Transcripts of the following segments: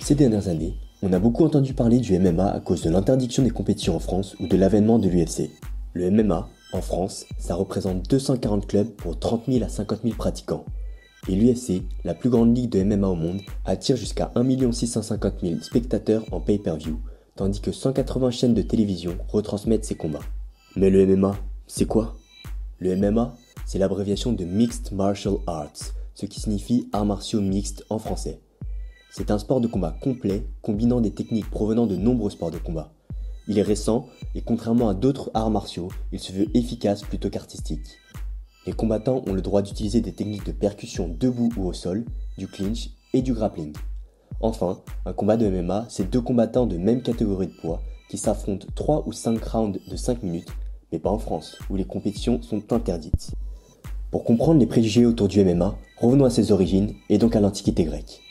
Ces dernières années, on a beaucoup entendu parler du MMA à cause de l'interdiction des compétitions en France ou de l'avènement de l'UFC. Le MMA, en France, ça représente 240 clubs pour 30 000 à 50 000 pratiquants. Et l'UFC, la plus grande ligue de MMA au monde, attire jusqu'à 1 650 000 spectateurs en pay-per-view, tandis que 180 chaînes de télévision retransmettent ces combats. Mais le MMA, c'est quoi? Le MMA, c'est l'abréviation de Mixed Martial Arts, ce qui signifie arts martiaux mixtes en français. C'est un sport de combat complet, combinant des techniques provenant de nombreux sports de combat. Il est récent, et contrairement à d'autres arts martiaux, il se veut efficace plutôt qu'artistique. Les combattants ont le droit d'utiliser des techniques de percussion debout ou au sol, du clinch et du grappling. Enfin, un combat de MMA, c'est deux combattants de même catégorie de poids qui s'affrontent 3 ou 5 rounds de 5 minutes, mais pas en France, où les compétitions sont interdites. Pour comprendre les préjugés autour du MMA, revenons à ses origines et donc à l'Antiquité grecque.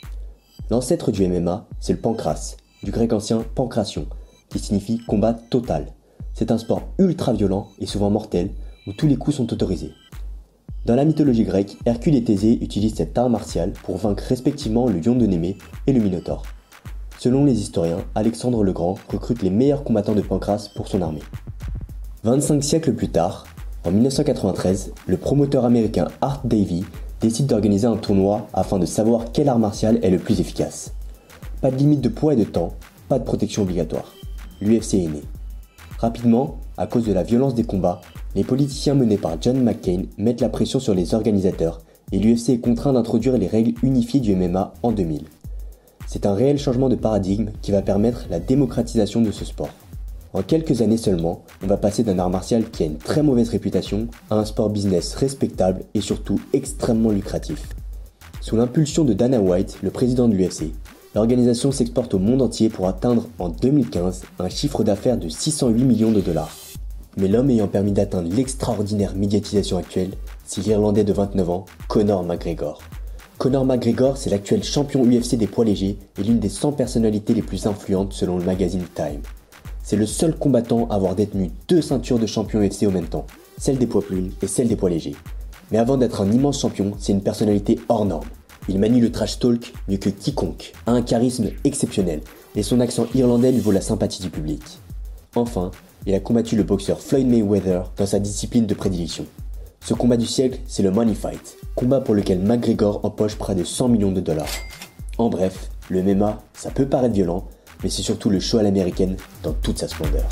L'ancêtre du MMA, c'est le pancras, du grec ancien pancration, qui signifie combat total. C'est un sport ultra violent et souvent mortel, où tous les coups sont autorisés. Dans la mythologie grecque, Hercule et Thésée utilisent cet art martial pour vaincre respectivement le lion de Némée et le Minotaure. Selon les historiens, Alexandre le Grand recrute les meilleurs combattants de pancras pour son armée. 25 siècles plus tard, en 1993, le promoteur américain Art Davie décide d'organiser un tournoi afin de savoir quel art martial est le plus efficace. Pas de limite de poids et de temps, pas de protection obligatoire. L'UFC est né. Rapidement, à cause de la violence des combats, les politiciens menés par John McCain mettent la pression sur les organisateurs et l'UFC est contraint d'introduire les règles unifiées du MMA en 2000. C'est un réel changement de paradigme qui va permettre la démocratisation de ce sport. En quelques années seulement, on va passer d'un art martial qui a une très mauvaise réputation à un sport business respectable et surtout extrêmement lucratif. Sous l'impulsion de Dana White, le président de l'UFC, l'organisation s'exporte au monde entier pour atteindre en 2015 un chiffre d'affaires de 608 millions de dollars. Mais l'homme ayant permis d'atteindre l'extraordinaire médiatisation actuelle, c'est l'Irlandais de 29 ans, Conor McGregor. Conor McGregor, c'est l'actuel champion UFC des poids légers et l'une des 100 personnalités les plus influentes selon le magazine Time. C'est le seul combattant à avoir détenu 2 ceintures de champion UFC au même temps, celle des poids plumes et celle des poids légers. Mais avant d'être un immense champion, c'est une personnalité hors norme. Il manie le trash talk mieux que quiconque, a un charisme exceptionnel et son accent irlandais lui vaut la sympathie du public. Enfin, il a combattu le boxeur Floyd Mayweather dans sa discipline de prédilection. Ce combat du siècle, c'est le Money Fight, combat pour lequel McGregor empoche près de 100 millions de dollars. En bref, le MMA, ça peut paraître violent, mais c'est surtout le show à l'américaine dans toute sa splendeur.